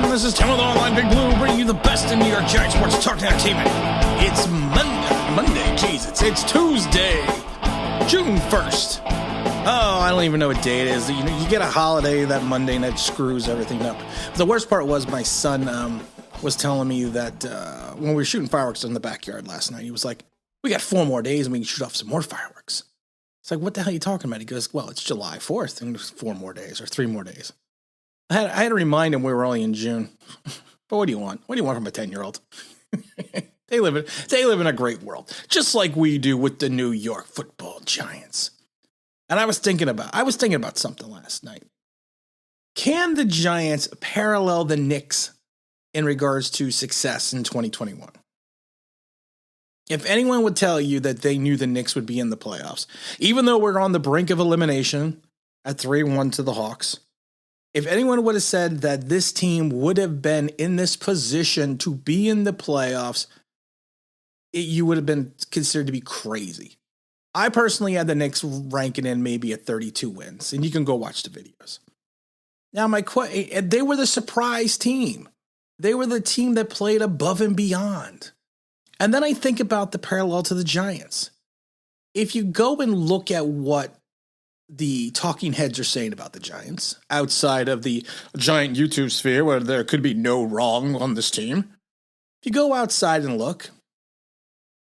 This is Tim with Online Big Blue, bringing you the best in New York Giants sports talk and entertainment. It's Monday, Jesus. It's Tuesday, June 1st. Oh, I don't even know what day it is. You know, you get a holiday that Monday and that screws everything up. The worst part was my son was telling me that when we were shooting fireworks in the backyard last night, he was like, we got 4 more days and we can shoot off some more fireworks. It's like, what the hell are you talking about? He goes, well, it's July 4th and there's 4 more days or 3 more days. I had to remind him we were only in June. But what do you want? What do you want from a 10-year-old? They live in a great world, just like we do with the New York Football Giants. And I was thinking about something last night. Can the Giants parallel the Knicks in regards to success in 2021? If anyone would tell you that they knew the Knicks would be in the playoffs, even though we're on the brink of elimination at 3-1 to the Hawks, if anyone would have said that this team would have been in this position to be in the playoffs, you would have been considered to be crazy. I personally had the Knicks ranking in maybe at 32 wins, and you can go watch the videos. Now, they were the surprise team. They were the team that played above and beyond. And then I think about the parallel to the Giants. If you go and look at what the talking heads are saying about the Giants, outside of the Giant YouTube sphere where there could be no wrong on this team, if you go outside and look,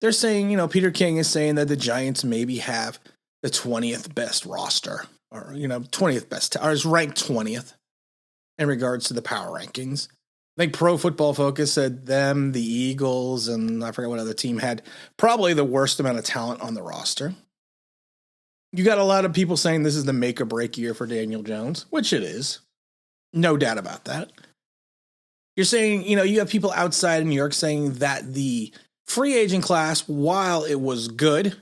they're saying, Peter King is saying that the Giants maybe have the 20th best roster, or, 20th best, or is ranked 20th in regards to the power rankings. I think Pro Football Focus said them, the Eagles, and I forget what other team had probably the worst amount of talent on the roster. You got a lot of people saying this is the make or break year for Daniel Jones, which it is. No doubt about that. You're saying, you have people outside of New York saying that the free agent class, while it was good,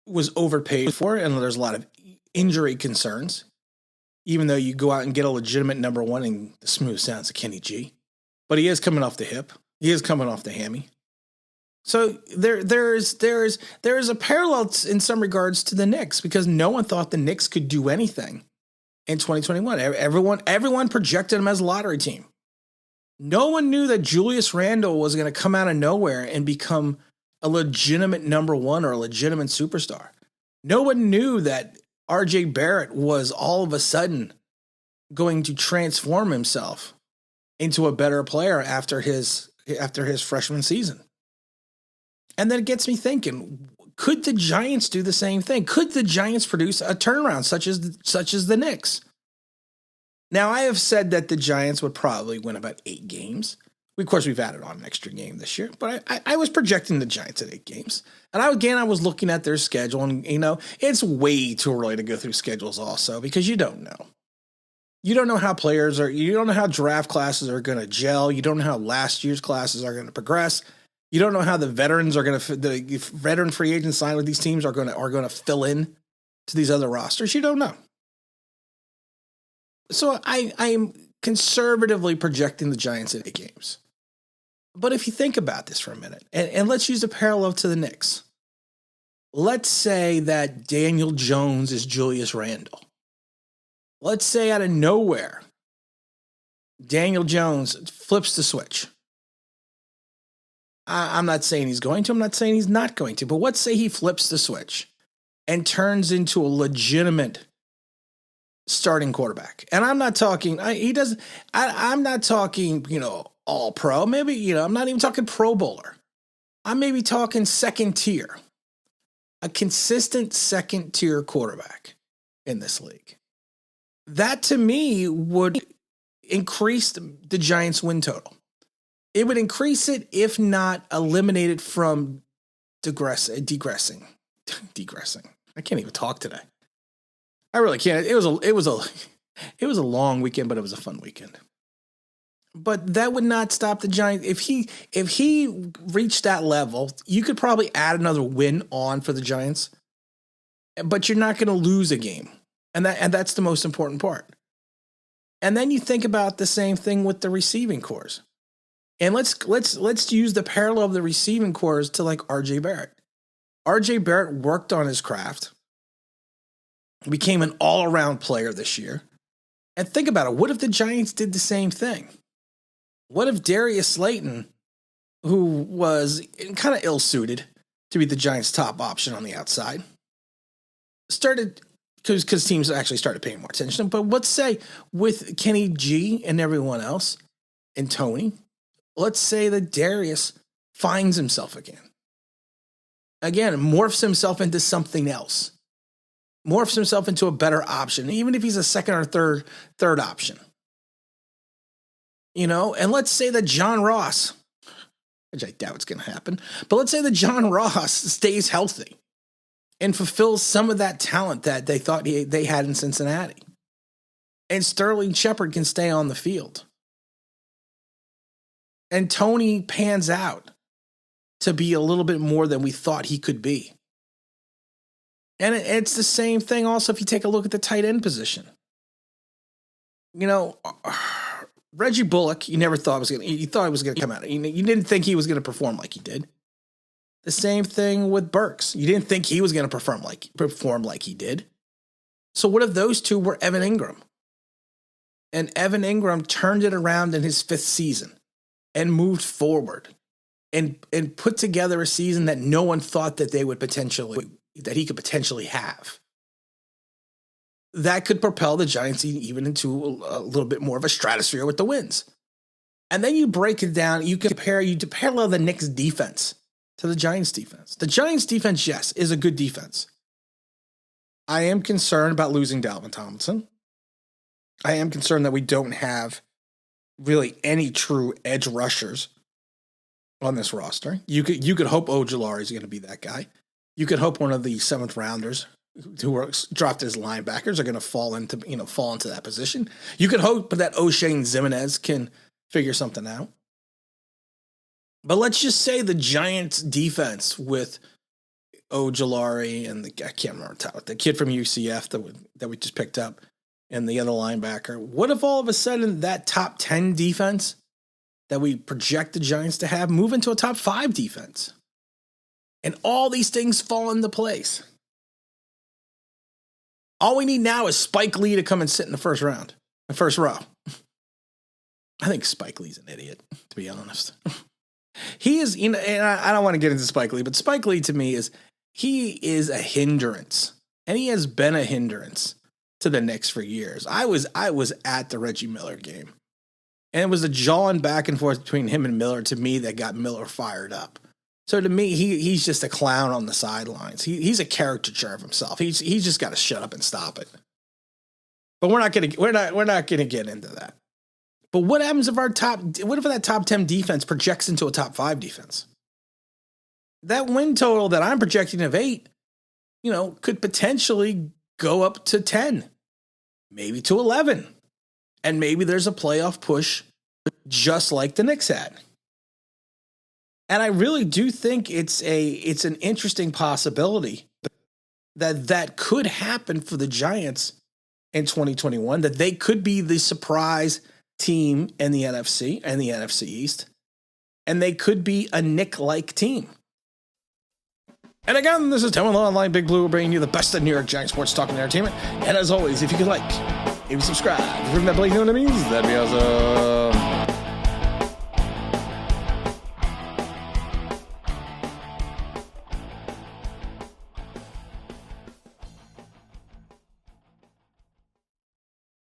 was overpaid for, and there's a lot of injury concerns, even though you go out and get a legitimate number one, and the smooth sounds of Kenny G. But he is coming off the hip. He is coming off the hammy. So there is a parallel in some regards to the Knicks, because no one thought the Knicks could do anything in 2021. Everyone projected them as a lottery team. No one knew that Julius Randle was going to come out of nowhere and become a legitimate number one or a legitimate superstar. No one knew that RJ Barrett was all of a sudden going to transform himself into a better player after his freshman season. And then it gets me thinking, could the Giants do the same thing? Could the Giants produce a turnaround such as the Knicks? Now, I have said that the Giants would probably win about 8 games. Of course, we've added on an extra game this year, but I was projecting the Giants at 8 games. And I was looking at their schedule, and, it's way too early to go through schedules also, because you don't know. You don't know how players are, you don't know how draft classes are going to gel. You don't know how last year's classes are going to progress. You don't know how the veterans are going to, the veteran free agents signed with these teams are going to fill in to these other rosters. You don't know. So I am conservatively projecting the Giants at 8 games. But if you think about this for a minute, and let's use a parallel to the Knicks. Let's say that Daniel Jones is Julius Randle. Let's say out of nowhere, Daniel Jones flips the switch. I'm not saying he's going to. I'm not saying he's not going to. But let's say he flips the switch and turns into a legitimate starting quarterback. And I'm not talking, I'm not talking, all pro. Maybe, I'm not even talking Pro Bowler. I'm maybe talking second tier. A consistent second tier quarterback in this league. That to me would increase the Giants' win total. It would increase it, if not eliminate it from degressing. I can't even talk today. I really can't. It was a long weekend, but it was a fun weekend. But that would not stop the Giants. If he reached that level, you could probably add another win on for the Giants. But you're not going to lose a game. And that's the most important part. And then you think about the same thing with the receiving cores. And let's use the parallel of the receiving cores to like RJ Barrett. RJ Barrett worked on his craft, became an all-around player this year, And think about it. What if the Giants did the same thing? What if Darius Slayton, who was kind of ill-suited to be the Giants' top option on the outside, started, because teams actually started paying more attention, but let's say with Kenny G and everyone else and Tony, let's say that Darius finds himself again. Again, morphs himself into something else. Morphs himself into a better option, even if he's a second or third option. You know, and let's say that John Ross, which I doubt it's going to happen, but let's say that John Ross stays healthy and fulfills some of that talent that they thought they had in Cincinnati. And Sterling Shepard can stay on the field. And Tony pans out to be a little bit more than we thought he could be. And it's the same thing also if you take a look at the tight end position. You know, Reggie Bullock, you never thought you thought he was going to come out. You didn't think he was going to perform like he did. The same thing with Burks. You didn't think he was going to perform like he did. So what if those two were Evan Ingram? And Evan Ingram turned it around in his 5th season and moved forward and put together a season that no one thought that he could potentially have. That could propel the Giants even into a little bit more of a stratosphere with the wins. And then you break it down, you parallel the Knicks defense to the Giants defense. The Giants defense, yes, is a good defense. I am concerned about losing Dalvin Tomlinson. I am concerned that we don't have really any true edge rushers on this roster. You could hope Ojulari is going to be that guy. You could hope one of the 7th rounders who were drafted as linebackers are going to fall into that position. You could hope that O'Shane Zimenez can figure something out. But let's just say the Giants defense with Ojulari and I can't remember the kid from UCF that we just picked up and the other linebacker. What if all of a sudden that top 10 defense that we project the Giants to have move into a top 5 defense? And all these things fall into place. All we need now is Spike Lee to come and sit in the first row. I think Spike Lee's an idiot, to be honest. He is, and I don't want to get into Spike Lee, but Spike Lee to me he is a hindrance. And he has been a hindrance to the Knicks for years. I was at the Reggie Miller game. And it was a jawing back and forth between him and Miller to me that got Miller fired up. So to me, he's just a clown on the sidelines. He's a caricature of himself. He's just got to shut up and stop it. But we're not gonna get into that. But what happens if that top 10 defense projects into a top 5 defense? That win total that I'm projecting of 8, could potentially go up to 10, maybe to 11, and maybe there's a playoff push, just like the Knicks had. And I really do think it's an interesting possibility that could happen for the Giants in 2021, that they could be the surprise team in the NFC and the NFC East, and they could be a Knick-like team. And again, this is Tim with Online Big Blue, bringing you the best of New York Giants sports talk and entertainment. And as always, if you could if you subscribe, if you ring that blinking notification, that'd be awesome.